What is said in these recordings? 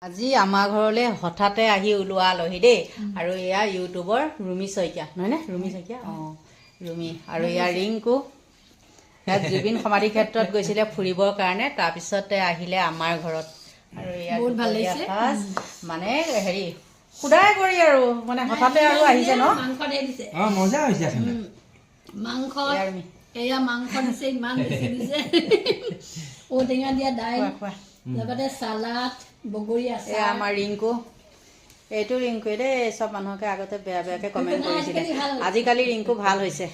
আজি আমাৰ ঘৰলৈ হঠাতে আহি ওলোৱা আলহী দেই আৰু এয়া ইউটিউবৰ ৰুমি শইকীয়া নহয়নে ৰুমি শইকীয়া ৰুমি আৰু এয়া ৰিংকু ইয়াত জুবিন সমাধি ক্ষেত্ৰত গৈছিলে ফুৰিবৰ কাৰণে তাৰপিছতে আহিলে আমাৰ ঘৰত আৰু এয়া সাজ মানে হেৰি খুদাই কৰি আৰু মানে হঠাতে আৰু আহিছে ন মাংস দে দিছে মজা হৈছে মাংস এয়া মাংস দিছে ইমান বেছি দিছে ঔটেঙা দিয়া দাইল লগতে সালাড বগৰী আছে আমাৰ ৰিংকু এইটো ৰিংকুৱে দেই চব মানুহকে আগতে বেয়া বেয়াকে কমেণ্ট কৰিছিলে আজিকালি ৰিংকু ভাল হৈছে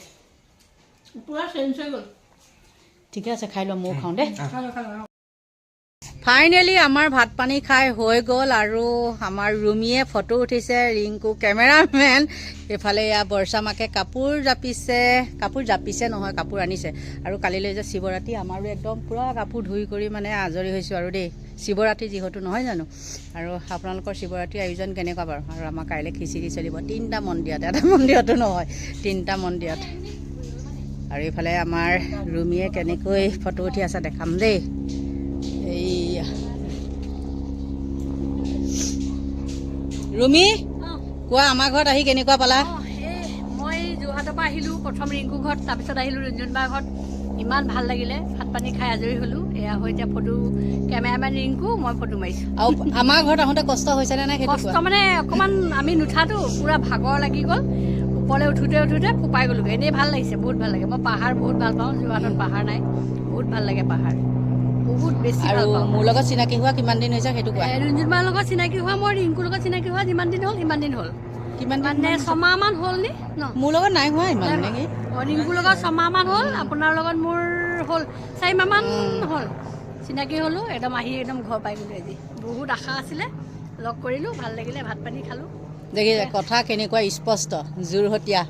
পুৰা চেঞ্জ হৈ গ'ল ঠিকে আছে খাই লোৱা ময়ো খাওঁ দেই ফাইনেলি আমাৰ ভাত পানী খাই হৈ গ'ল আৰু আমাৰ ৰুমিয়ে ফটো উঠিছে ৰিংকু কেমেৰামেন এইফালে এয়া বৰ্ষামাকে কাপোৰ জাপিছে নহয় কাপোৰ আনিছে আৰু কালিলৈ যে শিৱৰাত্ৰি আমাৰো একদম পূৰা কাপোৰ ধুই কৰি মানে আজৰি হৈছোঁ আৰু দেই শিৱৰাত্ৰি যিহেতু নহয় জানো আৰু আপোনালোকৰ শিৱৰাত্ৰিৰ আয়োজন কেনেকুৱা বাৰু আৰু আমাৰ কাইলৈ খিচিৰি চলিব 3টা মন্দিৰত এটা মন্দিৰতো নহয় 3টা মন্দিৰত আৰু এইফালে আমাৰ ৰুমিয়ে কেনেকৈ ফটো উঠি আছে দেখাম দেই এইয়া ৰুমি কোৱা আমাৰ ঘৰত আহি কেনেকুৱা পালা মই যোৰহাটৰ পৰা আহিলোঁ প্ৰথম ৰিংকু ঘৰত তাৰপিছত আহিলোঁ ৰঞ্জনবাৰ ঘৰত ইমান ভাল লাগিলে ভাত পানী খাই আজৰি হ'লোঁ এয়া হৈ এতিয়া ফটো কেমেৰামেন ৰিংকু মই ফটো মাৰিছোঁ আৰু আমাৰ ঘৰত আহোঁতে কষ্ট হৈছেনে নাই কষ্ট মানে অকণমান আমি নুঠাটো পূৰা ভাগৰ লাগি গ'ল ওপৰলৈ উঠোতে ফোপাই গ'লোগৈ এনেই ভাল লাগিছে বহুত ভাল লাগে মই পাহাৰ বহুত ভাল পাওঁ যোৰহাটত পাহাৰ নাই বহুত ভাল লাগে পাহাৰ বহুত বেছি আৰু মোৰ লগত চিনাকি হোৱা কিমান দিন হৈছে সেইটো কোৱা ৰঞ্জনবাৰ লগত চিনাকি হোৱা মই ৰিংকুৰ লগত চিনাকি হোৱা যিমান দিন হ'ল সিমান দিন হ'ল কিমান মানে 6 মাহমান হ'ল নি ন মোৰ লগত নাই হোৱা ইমান নেকি ৰিংকুৰ লগত 6 মাহমান হ'ল আপোনাৰ লগত মোৰ হ'ল 4 মাহমান হ'ল চিনাকি হ'লোঁ একদম আহি একদম ঘৰ পাই গ'লোঁ আজি বহুত আশা আছিলে লগ কৰিলোঁ ভাল লাগিলে ভাত পানী খালোঁ দেখি কথা কেনেকুৱা স্পষ্ট যোৰহতীয়া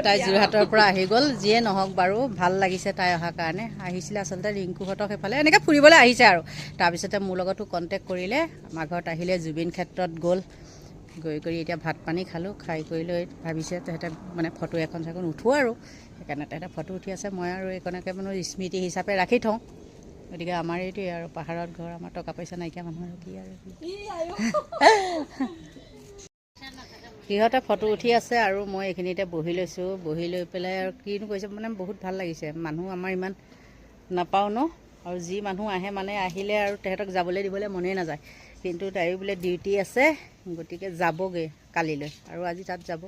তাই যোৰহাটৰ পৰা আহি গ'ল যিয়ে নহওক বাৰু ভাল লাগিছে তাই অহাৰ কাৰণে আহিছিলে আচলতে ৰিংকুহঁতক সেইফালে এনেকৈ ফুৰিবলৈ আহিছে আৰু তাৰপিছতে মোৰ লগতো কণ্টেক্ট কৰিলে আমাৰ ঘৰত আহিলে জুবিন ক্ষেত্ৰত গ'ল গৈ কৰি এতিয়া ভাত পানী খালোঁ খাই কৰি লৈ ভাবিছে তেহেঁতে মানে ফটো এখন উঠোঁ আৰু সেইকাৰণে তেহেঁতে ফটো উঠি আছে মই আৰু এইখনকে মানে স্মৃতি হিচাপে ৰাখি থওঁ গতিকে আমাৰ এইটোৱে আৰু পাহাৰত ঘৰ আমাৰ টকা পইচা নাইকিয়া মানুহ আৰু কি আৰু সিহঁতে ফটো উঠি আছে আৰু মই এইখিনিতে বহি লৈছোঁ বহি লৈ পেলাই আৰু কিনো কৈছে মানে বহুত ভাল লাগিছে মানুহ আমাৰ ইমান নাপাওঁ ন আৰু যি মানুহ আহে মানে আহিলে আৰু তেহেঁতক যাবলৈ দিবলৈ মনেই নাযায় কিন্তু তাইও বোলে ডিউটি আছে গতিকে যাবগৈ কালিলৈ আৰু আজি তাত যাব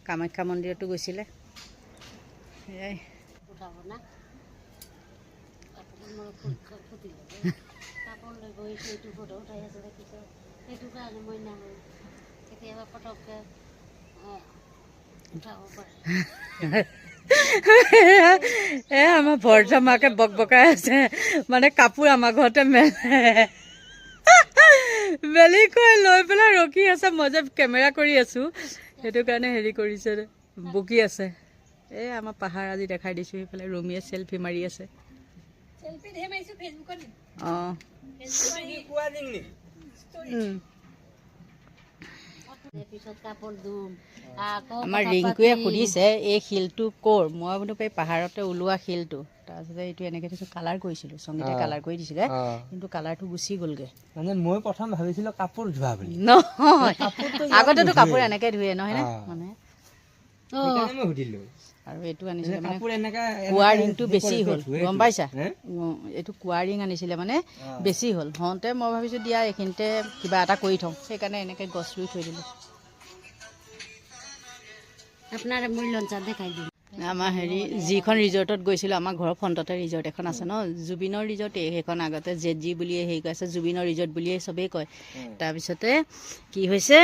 কামাখ্যা মন্দিৰতো গৈছিলে সেয়াই আমাৰ ভৰজা মাকে বকবকাই আছে মানে কাপোৰ আমাৰ ঘৰতে মেলি কৈ লৈ পেলাই ৰখি আছে মই যে কেমেৰা কৰি আছোঁ সেইটো কাৰণে হেৰি কৰিছে বকি আছে এই আমাৰ পাহাৰ আজি দেখাই দিছোঁ সেইফালে ৰুমিয়ে চেলফি মাৰি আছে অঁ আমাৰ ৰিংকুৱে সুধিছে এই শিলটো ক'ৰ মই বোলো এই পাহাৰতে ওলোৱা শিলটো তাৰপিছতে এইটো এনেকৈ দিছোঁ কালাৰ কৰিছিলোঁ সংগীতে কালাৰ কৰি দিছিলে কিন্তু কালাৰটো গুচি গ'লগৈ মানে মই প্ৰথম ভাবিছিলোঁ কাপোৰ ধোৱা বুলি নহয় আগতেতো কাপোৰ এনেকৈ ধুৱে নহয় নে মানে সুধিলোঁ আৰু এইটো আনিছিলে মানে কোৱা ৰিংটো বেছি হ'ল গম পাইছা এইটো কোৱা ৰিং আনিছিলে মানে বেছি হ'ল হওঁতে মই ভাবিছোঁ দিয়া এইখিনিতে কিবা এটা কৰি থওঁ সেইকাৰণে এনেকৈ গছ ৰুই থৈ দিলোঁ আপোনাৰ মই লঞ্চত দেখাই দিম আমাৰ হেৰি যিখন ৰিজৰ্টত গৈছিলোঁ আমাৰ ঘৰৰ ফ্ৰণ্টতে ৰিজৰ্ট এখন আছে ন জুবিনৰ ৰিজৰ্টেই সেইখন আগতে ZG বুলিয়ে হেৰি কৈ আছে জুবিনৰ ৰিজৰ্ট বুলিয়ে চবেই কয় তাৰপিছতে কি হৈছে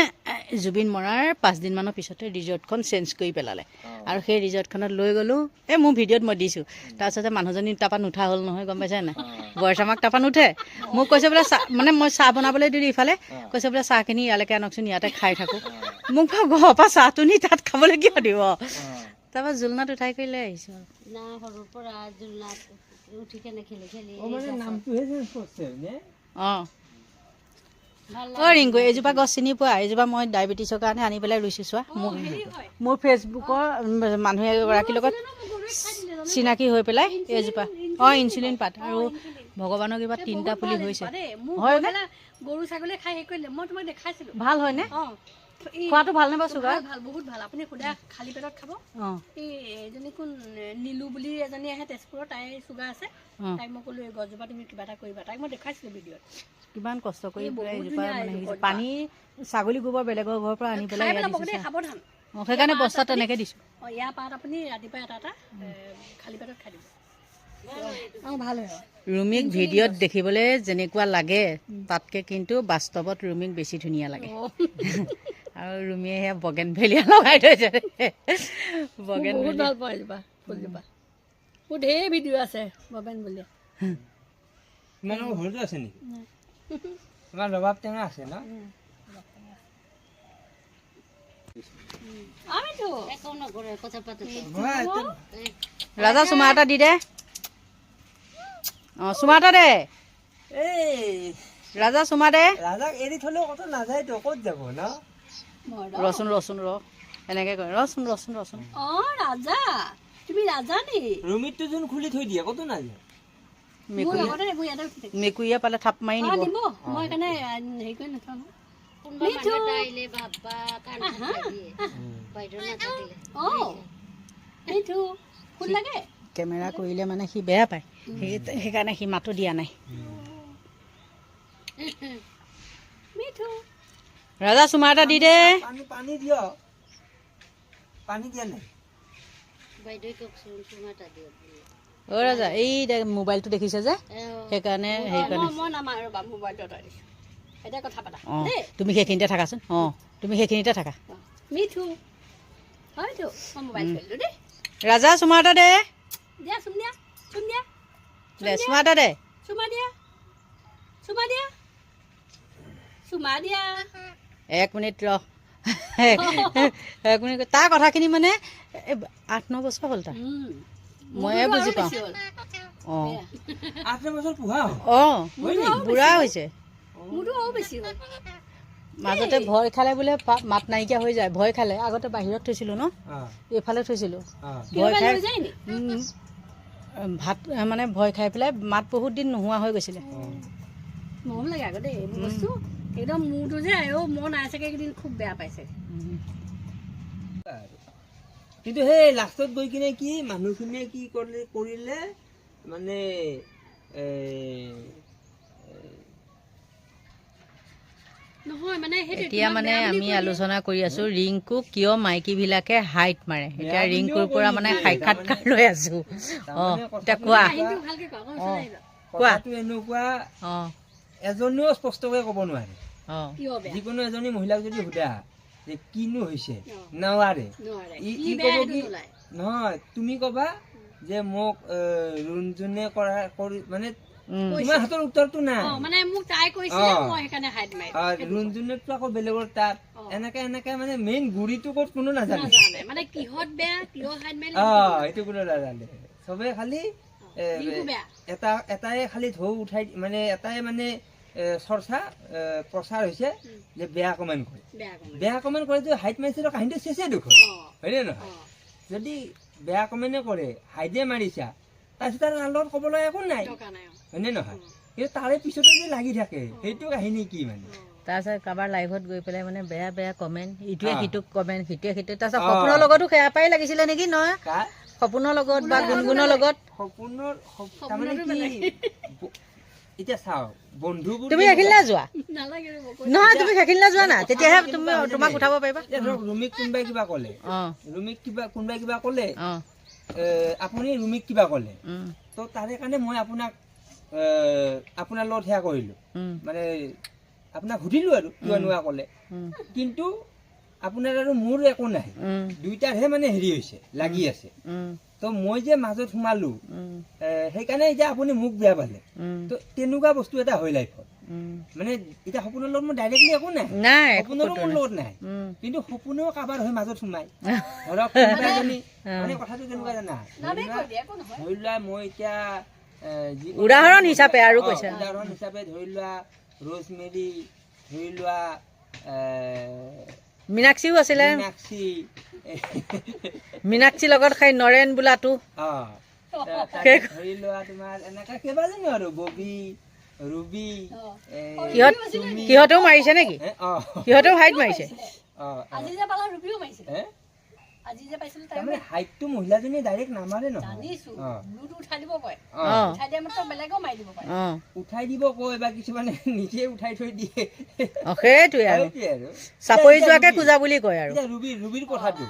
জুবিন মৰাৰ 5 দিনমানৰ পিছতে ৰিজৰ্টখন চেঞ্জ কৰি পেলালে আৰু সেই ৰিজৰ্টখনত লৈ গ'লোঁ এই মোৰ ভিডিঅ'ত মই দিছোঁ তাৰপিছতে মানুহজনী তাৰপৰা নুঠা হ'ল নহয় গম পাইছে নাই বৰচামাক তাৰপৰা নুঠে মোক কৈছে বোলে চাহ মানে মই চাহ বনাবলৈ দিলোঁ ইফালে কৈছে বোলে চাহখিনি ইয়ালৈকে আনকচোন ইয়াতে খাই থাকোঁ মোক ঘৰৰ পৰা চাহটো নি তাত খাবলৈ কিয় দিব তাৰপৰা জোলনাত উঠাই কৰি লৈ আহিছোঁ অঁ অঁ ৰিংকু এইজোপা গছ চিনি পোৱা এইজোপা মই ডায়েবেটিছৰ কাৰণে আনি পেলাই ৰুইছোঁ চোৱা মোৰ ফেচবুকৰ মানুহ এগৰাকীৰ লগত চিনাকি হৈ পেলাই এইজোপা অঁ ইনচুলিন পাত আৰু ভগৱানৰ কিবা 3টা পুলি হৈছে মোৰ হয় নে? গৰু ছাগলীয়ে খাই শেষ কৰিলে মই তোমাক দেখাইছিলো ভাল হয়নে অঁ খোৱাটো ভাল নে বাৰু চুগাৰ ভাল বহুত ভাল আপুনি সুদা খালী পেটত খাব অঁ এই এজনী কোন নীলু বুলি এজনী আহে তেজপুৰৰ তাইৰ চুগাৰ আছে তাইক মই ক'লো এই গছজোপা তুমি কিবা এটা কৰিবা তাইক মই দেখাইছিলো ভিডিঅ'ত কিমান কষ্ট কৰি এই বহুত এজোপা ধুনীয়া মানে এজোপা। পানী ছাগলী গোবৰ বেলেগৰ ঘৰৰ পৰা আনি পেলাই খাই ইয়াত পেলাব দিছে দেই সাৱধান অঁ সেইকাৰণে বস্তা তেনেকৈ দিছোঁ অঁ ইয়াৰ পাত আপুনি ৰাতিপুৱা এটা এটা খালী পেটত খাই দিব অঁ ভাল হয় ৰুমিক ভিডিঅ'ত দেখিবলৈ যেনেকুৱা লাগে তাতকৈ কিন্তু বাস্তৱত ৰুমিক বেছি ধুনীয়া লাগে আৰু ৰুমিয়ে সেয়া বগেনভেলিয়া লগাই থৈছে বহুত বগেনভেলিয়া ভাল পাওঁ এজোপা ফুলজোপা মোৰ ঢেৰ ভিডিঅ' আছে ববেন বুলি তোমালোকৰ ঘৰতো আছে নেকি তোমাৰ ৰবাব টেঙা আছে ন আমিতো ৰাজা চুমা এটা দি দে অঁ চুমা এটা দে এই ৰাজা চুমা দে ৰাজাক এৰি থলেও ক'তো নাযায়তো ক'ত যাব ন ৰচোন ৰচোন ৰ এনেকৈ কয় ৰচোন ৰচোন ৰচোন অঁ ৰাজা তুমি ৰাজা নি ৰুমিতটো যোন খুলি থৈ দিয়ে ক'তো নাযায় মোৰ লগতে মোৰ ইয়াতে উঠি থাকে মেকুৰীয়ে পালে থাপ মাৰি অঁ নিব দিব মই সেইকাৰণে হেৰি কৰি নথওঁ নহয়। অঁ মিঠু ফুল লাগে কেমেৰা কৰিলে মানে সি বেয়া পায় সেইকাৰণে সি মাতো দিয়া নাই মিঠু ৰাজা চুমা এটা দি দে পানী পানী দিয় পানী দিয়া নাই অ' ৰাজা এই মোবাইলটো দেখিছে যে সেইকাৰণে হেৰি কাৰণে মই নামাৰো ৰ'বা মোবাইলটো আঁতৰাই দিছোঁ এতিয়া কথা পাতা অঁ দেই তুমি সেইখিনিতে থাকাচোন অঁ তুমি সেইখিনিতে থাকা মিঠু হয়তো মই মোবাইল কৰিলোঁ দেই ৰাজা চুমা এটা দে দিয়া চুম দিয়া চুম দিয়া দে চুমা এটা দে চুমা দিয়া চুমা দিয়া চুমা দিয়া 1 মিনিট ৰ 1 মিনিট তাৰ কথাখিনি মানে 8-9 বছৰ হ'ল তাৰ ময়ে বুজি পাওঁ অঁ 8 বছৰ পুহা অঁ বুঢ়া হৈছে মোৰতো আৰু বেছি হ'ল মাজতে ভয় খালে বোলে মাত নাইকিয়া হৈ যায় ভয় খালে আগতে বাহিৰত থৈছিলোঁ ন এইফালে থৈছিলোঁ ভয় খাই ভাত মানে ভয় খাই পেলাই মাত বহুত দিন নোহোৱা হৈ গৈছিলে মৰম লাগে আকৌ দেই এইবোৰ বস্তু একদম মোৰতো যে আইও মন নাই চাগে এইকেইদিন খুব বেয়া পাইছে কিন্তু সেই লাষ্টত গৈ কিনে কি মানুহখিনিয়ে কি কৰিলে মানে নহয় মানে এতিয়া মানে আমি আলোচনা কৰি আছো ৰিংকুক কিয় মাইকীবিলাকে হাইট মাৰে এতিয়া ৰিংকুৰ পৰা মানে সাক্ষাৎকাৰ লৈ আছো অঁ এতিয়া কোৱা কথাটো এনেকুৱা অঁ এজনীও স্পষ্টকৈ ক'ব নোৱাৰে অঁ যিকোনো এজনী মহিলাক যদি সোধা যে কিনো হৈছে নোৱাৰে ই ক'ব কি নহয় তুমি ক'বা যে মোক ৰুণজনে কৰি মানে তোমাৰ হাতৰ উত্তৰটো নাই মানে মোক তাই কৈছিলে মই সেইকাৰণে হাইট মাৰি ৰুণজনেতো আকৌ বেলেগৰ তাত এনেকে এনেকে মানে মেইন গুৰিটো ক'ত কোনো নাজানে মানে কিহত বেয়া কিয় হাইট মাৰি এইটো কোনো নাজানে চবে খালি এটাই খালি ঢৌ উঠাই মানে এটাই মানে চৰ্চা প্ৰচাৰ হৈছে যে বেয়া কমেণ্ট কৰে বেয়া কমেণ্ট কৰে যে হাইট মাৰিছে কাহিনীটো চেচে দেখোন হয়নে নহয় যদি বেয়া কমেণ্টে কৰে হাইটে মাৰিছা তাৰপিছত তাৰ লগত ক'বলৈ একো নাই হয়নে নহয় কিন্তু তাৰে পিছতো যে লাগি থাকে সেইটো কাহিনী কি মানে তাৰপিছত কাৰোবাৰ লাইভত গৈ পেলাই মানে বেয়া বেয়া কমেণ্ট ইটোৱে সিটোক কমেণ্ট সিটোৱে সিটোৱে তাৰপিছত সপোনৰ লগতো সেয়া পাই লাগিছিলে নেকি নহয় সপোনৰ লগত বা গুণগুণৰ লগত সপোনৰ তাৰমানে কি এতিয়া চাও বন্ধুবোৰ তুমি সেইখিনিলে যোৱা নহয় তুমি সেইখিনিলে যোৱা না তেতিয়াহে তুমি তোমাক উঠাব পাৰিবা ধৰক ৰুমিক কোনোবাই কিবা ক'লে কোনোবাই কিবা ক'লে আপুনি ৰুমিক কিবা ক'লে তো তাৰে কাৰণে মই আপোনাক আপোনাৰ লগত সেয়া কৰিলোঁ মানে আপোনাক সুধিলোঁ আৰু কিয় এনেকুৱা ক'লে কিন্তু আপোনাৰ আৰু মোৰ একো নাই দুইটাৰহে মানে হেৰি হৈছে লাগি আছে তো মই যে মাজত সোমালোঁ সেইকাৰণে এতিয়া আপুনি মোক বেয়া পালে তো তেনেকুৱা বস্তু এটা হয় লাইফত মানে এতিয়া সপোনৰ লগত মোৰ ডাইৰেক্টলি একো নাই সপোনৰো মোৰ লগত নাই কিন্তু সপোনেও কাৰোবাৰ হৈ মাজত সোমাই ধৰক এজনী মানে কথাটো কেনেকুৱা জানা ধৰি লোৱা মই এতিয়া উদাহৰণ হিচাপে আৰু কৈছে উদাহৰণ হিচাপে ধৰি লোৱা ৰ'জমেৰী ধৰি লোৱা মীনাক্ষীও আছিলে মীনাক্ষীৰ লগত খাই নৰেন বোলাটো ধৰি লোৱা তোমাৰ এনেকা কেইবাজনীও আৰু ববি ৰুবি সিহঁতেও মাৰিছে নেকি? সিহঁতেও হাইট মাৰিছে? আজি যে পালা ৰুবিও মাৰিছে। আজি যে পাইছিলো তাৰমানে হাইটটো মহিলাজনী ডাইৰেক্ট নামাৰে নহয়। জানিছো ব্লুটো উঠাই দিব কয়। উঠাই দিয়া মাত্ৰ বেলেগও মাৰি দিব পাৰে। উঠাই দিব কয় বা কিছুমানে নিজে উঠাই থৈ দিয়ে। সেইটোৱে আৰু চাপৰি যোৱাকে খোজা বুলি কয় আৰু। এতিয়া ৰুবিৰ কথাটো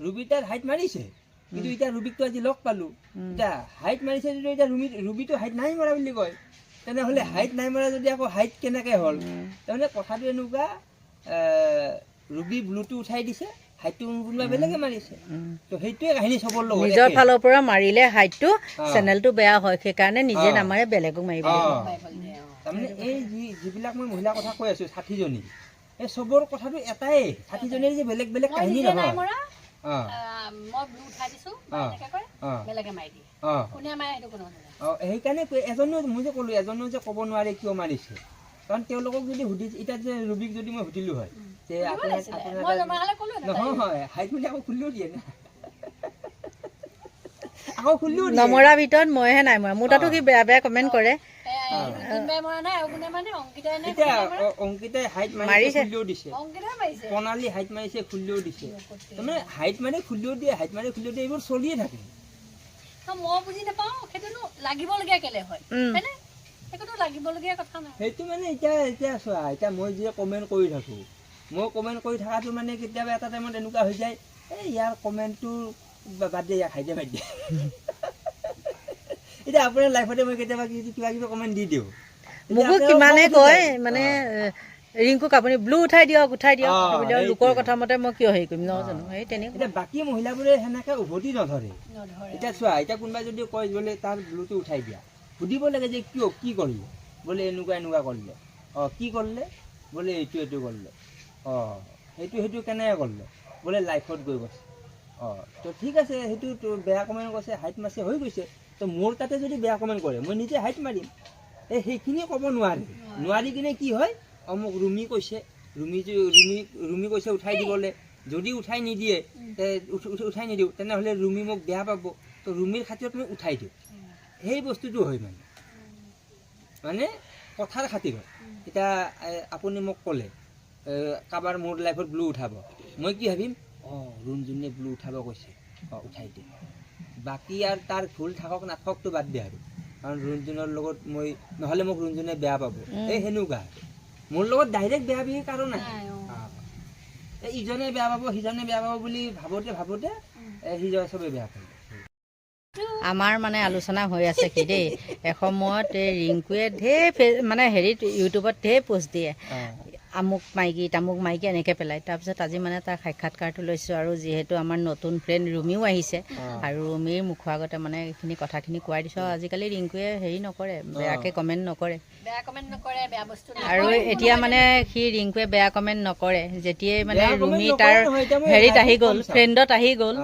ৰুবি তাত হাইট মাৰিছে, কিন্তু এতিয়া ৰুবিকটো আজি লগ পালো, এতিয়া হাইট মাৰিছে যদি এতিয়া ৰুবিটো হাইট নাই মৰা বুলি কয়, তেনেহ'লে হাইট নাই মৰা যদি আকৌ হাইট কেনেকে হ'ল? তাৰমানে কথাটো এনেকুৱা, ৰুবি ব্লুটো উঠাই দিছে, হাইটটো কোনোবা বেলেগে মাৰিছে। তো সেইটোৱে কাহিনী চবৰ লগত। নিজৰ ফালৰ পৰা মাৰিলে হাইটটো চেনেলটো বেয়া হয়, সেইকাৰণে নিজে নামাৰে বেলেগক মাৰিব। তাৰমানে এই যিবিলাক মই মহিলাৰ কথা কৈ আছো 60জনী, এই চবৰ কথাটো এটাই, 60জনীৰ যে বেলেগ বেলেগ কাহিনী নহয়। সেইকাৰণে এজনেও মই যে ক'লো এজনেও যে ক'ব নোৱাৰে কিয় মাৰিছে, কাৰণ তেওঁলোকক যদি সুধি, এতিয়া যে ৰুবিক যদি মই সুধিলো হয় যে নহয় হাইট বুলি আকৌ খুলিও দিয়ে না, আকৌ খুলিও দিয়ে। নমৰাৰ ভিতৰত মইহে নাই মৰা, মোৰ তাতো কি বেয়া বেয়া কমেণ্ট কৰে। অংকিতাই হাইট মাৰিছে খুলিও দিছে, প্ৰণালী হাইট মাৰিছে খুলিও দিছে। তাৰমানে হাইট মাৰি খুলিও দিয়ে, হাইট মাৰি খুলিও দিয়ে, এইবোৰ চলিয়ে থাকে। মই বুজি নাপাওঁ সেইটোনো লাগিবলগীয়া কেলে হয়, একোতো লাগিবলগীয়া কথা নাই। সেইটো মানে এতিয়া চোৱা, এতিয়া মই যে কমেণ্ট কৰি থাকো, মই কমেণ্ট কৰি থকাটো মানে কেতিয়াবা এটা টাইমত এনেকুৱা হৈ যায়, এই ইয়াৰ কমেণ্টটো বাদ দিয়ে, ইয়াক হাইটে বাদ দিয়ে। এতিয়া আপোনাৰ লাইফতে মই কেতিয়াবা কিবা কিবি কমেণ্ট দি দিওঁ, মোকো কিমানে কয় মানে ৰিংকুক আপুনি ব্লু উঠাই দিয়ক লোকৰ কথা মতে মই কিয় হেৰি কৰিম জানো। সেই তেনেকুৱা এতিয়া বাকী মহিলাবোৰে সেনেকে উভতি নধৰে। এতিয়া চোৱা, এতিয়া কোনোবাই যদি কয় বোলে তাৰ ব্লুটো উঠাই দিয়া, সুধিব লাগে যে কিয়, কি কৰিলে? বোলে এনেকুৱা কৰিলে। কি কৰিলে? বোলে এইটো কৰিলে। সেইটো কেনেকৈ কৰিলে? বোলে লাইফত গৈ গৈছে। তো ঠিক আছে, সেইটো বেয়া কমেণ্ট কৈছে, হাইট মাৰিছে, হৈ গৈছে। তো মোৰ তাতে যদি বেয়া কমেণ্ট কৰে, মই নিজে হাইট মাৰিম। সেইখিনি ক'ব নোৱাৰি কিনে কি হয়, মোক ৰুমি কৈছে, ৰুমি কৈছে উঠাই দিবলৈ, যদি উঠাই নিদিয়ে উঠাই নিদিওঁ, তেনেহ'লে ৰুমি মোক বেয়া পাব, তো ৰুমিৰ খাতিৰত মই উঠাই দিওঁ। সেই বস্তুটো হয় মানে কথাৰ খাতিৰত। এতিয়া আপুনি মোক ক'লে কাৰোবাৰ মোৰ লাইফত ব্লু উঠাব, মই কি ভাবিম, ৰুণজনীয়ে ব্লু উঠাব কৈছে, উঠাই দিম। বাকী আৰু তাৰ ভুল থাকক নাথাককতো বাদ দিয়ে আৰু, কাৰণ ৰুণজনৰ লগত মই নহ'লে মোক ৰুণজনে বেয়া পাব, সেনেকুৱা। মোৰ লগত ডাইৰেক্ট বেয়া বুলি কাৰণ নাই, ইজনে বেয়া পাব সিজনে বেয়া পাব বুলি ভাবোতে সিজনে চবেই বেয়া পাব। আমাৰ মানে আলোচনা হৈ আছে কি দেই, এসময়ত ৰিংকুৱে মানে হেৰিত ইউটিউবত ঢেৰ পোষ্ট দিয়ে, আমুক মাইকী তামুক মাইকী এনেকৈ পেলাই। তাৰপিছত আজি মানে তাৰ সাক্ষাৎকাৰটো লৈছোঁ, আৰু যিহেতু আমাৰ নতুন ফ্ৰেণ্ড ৰুমিও আহিছে, আৰু ৰুমিৰ মুখৰ আগতে মানে এইখিনি কথাখিনি কোৱাই দিছোঁ। আজিকালি ৰিংকুৱে হেৰি নকৰে, বেয়াকৈ কমেণ্ট নকৰে, আৰু এতিয়া মানে সি ৰিংকুৱে বেয়া কমেণ্ট নকৰে। যেতিয়াই মানে ৰুমি তাৰ হেৰিত আহি গ'ল, ফ্ৰেণ্ডত আহি গ'ল,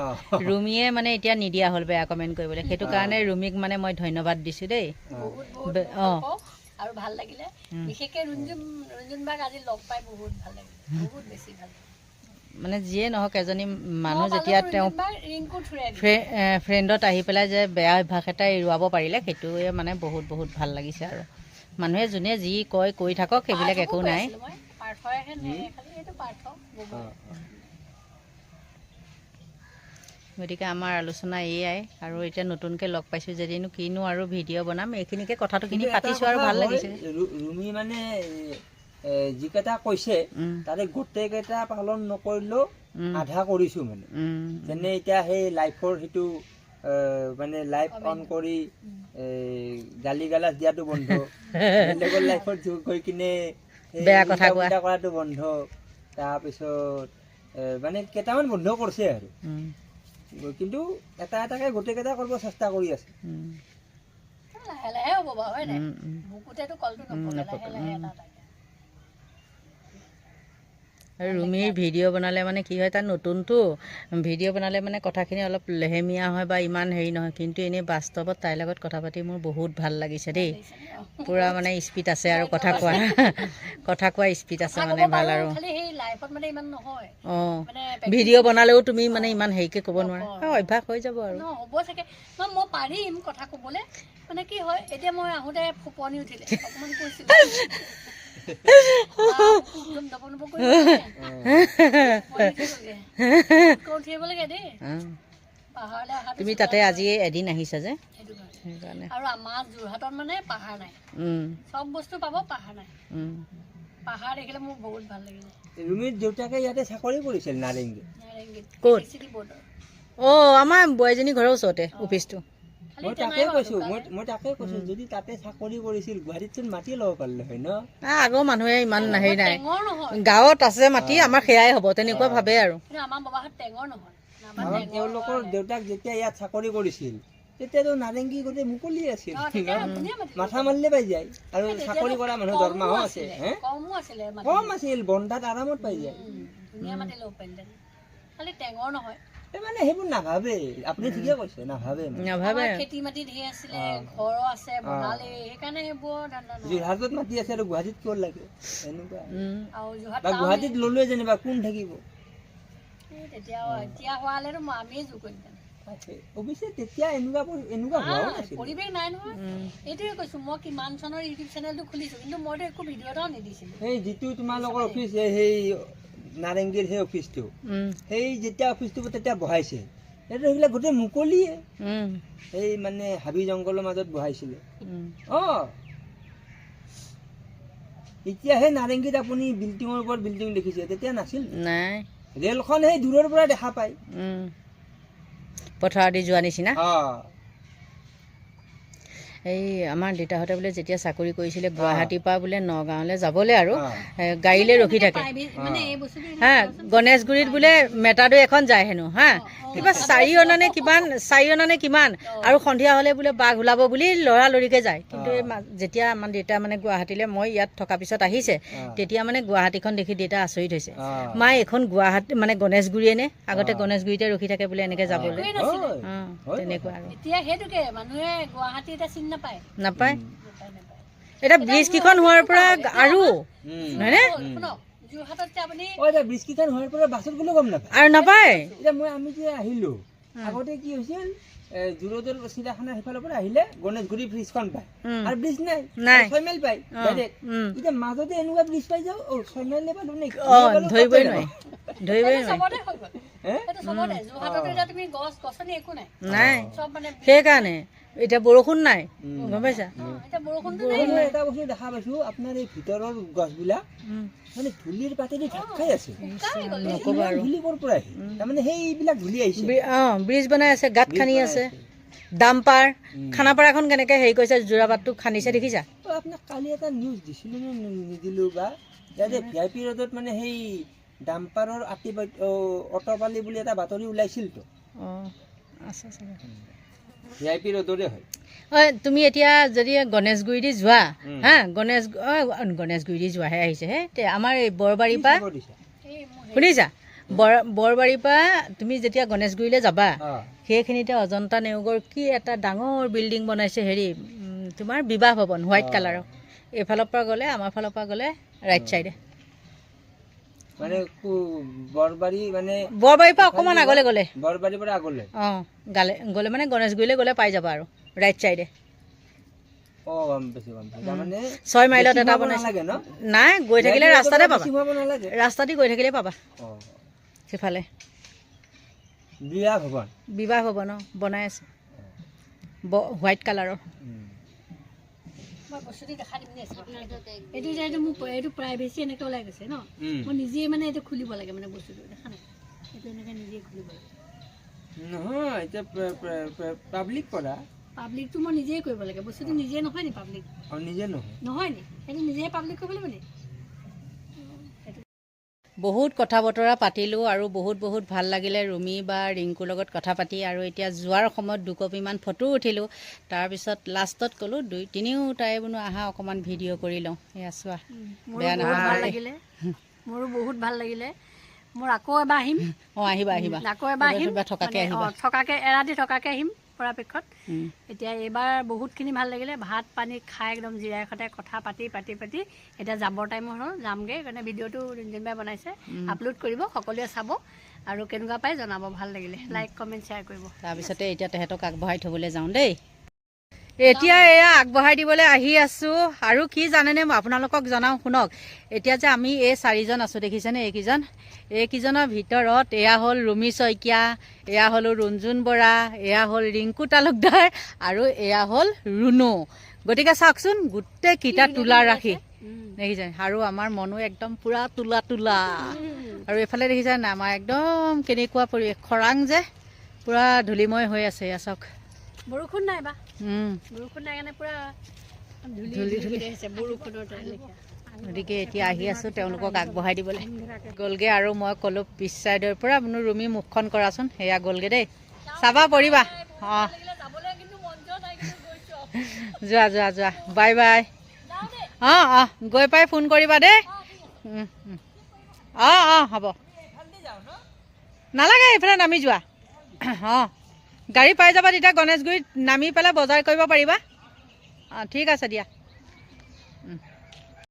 ৰুমিয়ে মানে এতিয়া নিদিয়া হ'ল বেয়া কমেণ্ট কৰিবলৈ। সেইটো কাৰণে ৰুমিক মানে মই ধন্যবাদ দিছোঁ দেই। আৰু ভাল লাগিলে, বিশেষকৈ ৰুঞ্জুন বাক আজি লগ পাই বহুত ভাল লাগিলে, বহুত বেছি ভাল লাগিলে। মানে যিয়ে নহওক, এজনী মানুহ যেতিয়া তেওঁ ফ্ৰেণ্ডত আহি পেলাই যে বেয়া অভ্যাস এটা এৰুৱাব পাৰিলে, সেইটোৱে মানে বহুত ভাল লাগিছে। আৰু মানুহে যোনে যি কয় কৈ থাকক, সেইবিলাক একো নাই। গতিকে আমাৰ আলোচনা এয়াই, আৰু এতিয়া নতুনকৈ লগ পাইছোঁ যদিনো কিনো আৰু ভিডিঅ' বনাম, এইখিনিকে কথাটোখিনি পাতিছোঁ আৰু ভাল লাগিছে। ৰুমি মানে যিকেইটা কৈছে তাৰে গোটেইকেইটা পালন নকৰিলেও আধা কৰিছোঁ মানে। যেনে এতিয়া সেই লাইফৰ সেইটো মানে লাইফ অন কৰি গালি গালাজ দিয়াটো বন্ধ, বেলেগৰ লাইফত গৈ কিনে বেয়া কথা কৰাটো বন্ধ, তাৰপিছত মানে কেইটামান বন্ধ কৰিছে আৰু, কিন্তু এটাকে গোটেইকেইটা কৰিব চেষ্টা কৰি আছে। লাহে লাহে হ'ব বাৰু, হয় নাই? বুকুতেতো কলটো নপকে, লাহে লাহে এটা। আৰু ৰুমিৰ ভিডিঅ' বনালে মানে কি হয়, তাত নতুনটো ভিডিঅ' বনালে মানে কথাখিনি অলপ লেহেমীয়া হয় বা ইমান হেৰি নহয়, কিন্তু এনেই বাস্তৱত তাইৰ লগত কথা পাতি মোৰ বহুত ভাল লাগিছে দেই। পূৰা মানে স্পীড আছে, আৰু কথা কোৱা স্পীড আছে মানে ভাল। আৰু লাইফত মানে ইমান নহয় অঁ মানে ভিডিঅ' বনালেও তুমি মানে ইমান হেৰিকৈ ক'ব নোৱাৰা অভ্যাস হৈ যাব আৰু হ'ব চাগে মই পাৰিম কথা ক'বলৈ মানে কি হয় এতিয়া মই আহোঁতে ফুপনি উঠিলে অকণমান কৈছিলোঁ উঠিব লাগে দেই পাহাৰলৈ অহা তুমি তাতে আজি এদিন আহিছা যে সেইটো সেইকাৰণে কাৰণে আৰু আমাৰ যোৰহাটত মানে পাহাৰ নাই চব বস্তু পাব পাহাৰ নাই পাহাৰ দেখিলে মোৰ বহুত ভাল লাগিলে ৰুমিৰ দেউতাকে ইয়াতে চাকৰি কৰিছিল নাৰেংগীত ক'ত চিটি বৰ্ডৰ অঁ আমাৰ বোৱাৰীজনী ঘৰৰ ওচৰতে অফিচটো মই তাকে কৈছো যদি তাতে চাকৰি কৰিছিল গুৱাহাটীত মাটি ল'ব পাৰিলে হয় ন আগৰ মানুহে ইমান হেৰি নাই টেঙৰ নহয় গাঁৱত আছে মাটি আমাৰ সেয়াই হ'ব তেনেকুৱা ভাবে আৰু কিন্তু আমাৰ বাবাহঁত টেঙৰ নহয় তেওঁলোকৰ দেউতাক যেতিয়া ইয়াত চাকৰি কৰিছিল তেতিয়াতো নাৰেংগী গোটেই মুকলি আছিল মাথা মাৰিলে পাই যায় আৰু চাকৰি কৰা মানুহ দৰমহাও আছে কম আছিল বন্ধাত আৰামত পাই যায় ধুনীয়া মাটি ল'ব পাৰিলে খালি টেঙৰ নহয় মানে সেইবোৰ নাভাবে আপুনি ঠিকে কৈছে নাভাবে খেতি মাটি ধেৰ আছিলে ঘৰো আছে বনালে সেইকাৰণে সেইবোৰ যোৰহাটত মাটি আছে আৰু গুৱাহাটীত কিয় লাগে এনেকুৱা আৰু যোৰহাট বা গুৱাহাটীত ল'লোৱে যেনিবা কোন থাকিব তেতিয়া এতিয়া হোৱালেতো আমিয়ে যোগ কৰিম অৱশ্যে তেতিয়া এনেকুৱা হোৱাও নাছিল পৰিৱেশ নাই নহয় এইটোৱে কৈছো মই কিমান চনৰ ইউটিউব চেনেলটো খুলিছো কিন্তু মইতো একো ভিডিঅ' এটাও নিদিছিলো সেই যিটো তোমালোকৰ অফিচ সেই নাৰেংগীৰ সেই অফিচটো সেই যেতিয়া অফিচটো তেতিয়া বহাইছে সেইটো সেইবিলাক গোটেই মুকলিয়ে সেই মানে হাবি জংঘলৰ মাজত বহাইছিলে এতিয়া সেই নাৰেংগীত আপুনি বিল্ডিঙৰ ওপৰত বিল্ডিং দেখিছে তেতিয়া নাছিল নাই ৰেলখন সেই দূৰৰ পৰা দেখা পায় পথাৰেদি যোৱা নিচিনা এই আমাৰ দেউতাহঁতে বোলে যেতিয়া চাকৰি কৰিছিলে গুৱাহাটীৰ পৰা বোলে নগাঁৱলৈ যাবলৈ আৰু গাড়ীলৈ ৰখি থাকে হা গণেশগুৰিত বোলে মেটাডো এখন যায় হেনো হা কিবা 4 অনা নে কিমান আৰু সন্ধিয়া হ'লে বোলে বাঘ ওলাব বুলি লৰালৰিকৈ যায় কিন্তু যেতিয়া আমাৰ দেউতা মানে গুৱাহাটীলৈ মই ইয়াত থকা পিছত আহিছে তেতিয়া মানে গুৱাহাটীখন দেখি দেউতা আচৰিত হৈছে মা এইখন গুৱাহাটী মানে গণেশগুৰিয়ে নে আগতে গণেশগুৰিতে ৰখি থাকে বোলে এনেকৈ যাবলৈ তেনেকুৱা আৰু এতিয়া সেইটোকে মানুহে গুৱাহাটী এটা চিনি নাপায় এটা ব্ৰিজ কেইখন হোৱাৰ পৰা আৰু নহয়নে আৰু নাপায় আমি যে আহিলো আগতে কি হৈছিল জুৰোডৰ চিৰিয়াখানা সেইফালৰ পৰা আহিলে গণেশগুৰি ব্ৰিজখন পায় আৰু ব্ৰিজ নাই 6 মাইল পায় এতিয়া মাজতে এনেকুৱা ব্ৰিজ পাই যাও 6 মাইল পালো নে ধৰিবই নোৱাৰি নাই সেইকাৰণে এতিয়া বৰষুণ নাই গম পাইছা এটা বস্তু দেখা পাইছো আপোনাৰ এই ভিতৰৰ গছবিলাক মানে ধূলিৰ পাতেদি ঢাক খাই আছে নকবা আৰু ধূলি ক'ৰ পৰা আহে তাৰমানে সেইবিলাক ধূলি আহিছে ব্ৰিজ বনাই আছে গাঁত খান্দি আছে ডাম্পাৰ খানাপাৰাখন কেনেকৈ হেৰি কৰিছে যোৰাবাটটো খান্দিছে দেখিছা আপোনাক কালি এটা নিউজ দিছিলোঁ নে নিদিলোঁ বা ইয়াতে VIP ৰোডত মানে সেই ডাম্পাৰৰ অটপালি বুলি এটা বাতৰি ওলাইছিলতো আছে চাগে VIP ৰোডৰে হয় তুমি এতিয়া যদি গণেশগুৰিদি যোৱা হা গণেশগুৰিদি যোৱাহে আহিছে হে আমাৰ এই বৰবাৰীৰ পৰা শুনিছা বৰবাৰীৰ পৰা তুমি যেতিয়া গণেশগুৰিলৈ যাবা সেইখিনিতে অজন্তা নেওগৰ কি এটা ডাঙৰ বিল্ডিং বনাইছে হেৰি তোমাৰ বিবাহ ভৱন হোৱাইট কালাৰৰ এইফালৰ পৰা গ'লে আমাৰ ফালৰ পৰা গ'লে ৰাইট চাইডে মানে বৰবাৰীৰ পৰা অকণমান আগলৈ গ'লে বৰবাৰীৰ পৰা আগলৈ গ'লে মানে গণেশগুৰিলৈ গ'লে পাই যাবা আৰু ৰাইট চাইডে 6 মাইলত এটা বনাইছে নাই গৈ থাকিলে ৰাস্তাতে পাবা ৰাস্তাদি গৈ থাকিলে পাবা সিফালে বিবাহ ভৱন বনাই আছে হোৱাইট কালাৰৰ এইটো প্ৰাইভেচি এনেকৈ ওলাই গৈছে ন মই নিজেই মানে এইটো খুলিব লাগে মানে বস্তুটো দেখা নাই এইটো এনেকৈ নিজেই খুলিব লাগে নহয় এতিয়া পাব্লিক কৰা পাব্লিকটো মই নিজেই কৰিব লাগে বস্তুটো নিজে নহয় নি পাব্লিক নিজে নহয় নি সেইটো নিজেই পাব্লিক কৰিব লাগিব নি বহুত কথা বতৰা পাতিলোঁ আৰু বহুত ভাল লাগিলে ৰুমি বা ৰিংকুৰ লগত কথা পাতি আৰু এতিয়া যোৱাৰ সময়ত 2 কপিমান ফটো উঠিলোঁ তাৰপিছত লাষ্টত ক'লোঁ 2-3টাই বোলো আহা অকণমান ভিডিঅ' কৰি লওঁ এয়া চোৱা বেয়া ভাল লাগিলে মোৰো বহুত ভাল লাগিলে মোৰ আকৌ এবাৰ আহিম আহিবা আকৌ এবাৰ আহিম থকাকৈ এৰাতি থকাকৈ আহিম পৰাপক্ষত এতিয়া এইবাৰ বহুতখিনি ভাল লাগিলে ভাত পানী খাই একদম জিৰাই সদায় কথা পাতি পাতি পাতি এতিয়া যাবৰ টাইমৰ হ'ল যামগৈ সেইকাৰণে ভিডিঅ'টো ৰঞ্জনবাই বনাইছে আপলোড কৰিব সকলোৱে চাব আৰু কেনেকুৱা পাই জনাব ভাল লাগিলে লাইক কমেণ্ট শ্বেয়াৰ কৰিব তাৰপিছতে এতিয়া তেহেঁতক আগবঢ়াই থ'বলৈ যাওঁ দেই এতিয়া এয়া আগবঢ়াই দিবলৈ আহি আছোঁ আৰু কি জানেনে মই আপোনালোকক জনাওঁ শুনক এতিয়া যে আমি এই 4জন আছোঁ দেখিছেনে এইকেইজনৰ ভিতৰত এয়া হ'ল ৰুমি শইকীয়া এয়া হ'ল ৰঞ্জুন বৰা এয়া হ'ল ৰিংকু তালুকদাৰ আৰু এয়া হ'ল ৰুণু গতিকে চাওকচোন গোটেইকেইটা তোলা ৰাখি দেখিছে আৰু আমাৰ মনো একদম পূৰা তোলা আৰু এইফালে দেখিছে না আমাৰ একদম কেনেকুৱা পৰিৱেশ খৰাং যে পূৰা ধূলিময় হৈ আছে এয়া চাওক বৰষুণ নাই বা বৰষুণ নাই কাৰণে পুৰা ধূলি আহিছে বৰষুণৰ গতিকে এতিয়া আহি আছোঁ তেওঁলোকক আগবঢ়াই দিবলৈ গ'লগৈ আৰু মই ক'লোঁ পিছ চাইডৰ পৰা বোলো ৰুমি মুখখন কৰাচোন সেয়া গ'লগৈ দেই চাবা পৰিবা অঁ যোৱা বাই বাই অঁ গৈ পাই ফোন কৰিবা দেই অঁ হ'ব নালাগে এইফালে নামি যোৱা অঁ গাড়ী পাই যাবা তেতিয়া গণেশগুৰিত নামি পেলাই বজাৰ কৰিব পাৰিবা অঁ ঠিক আছে দিয়া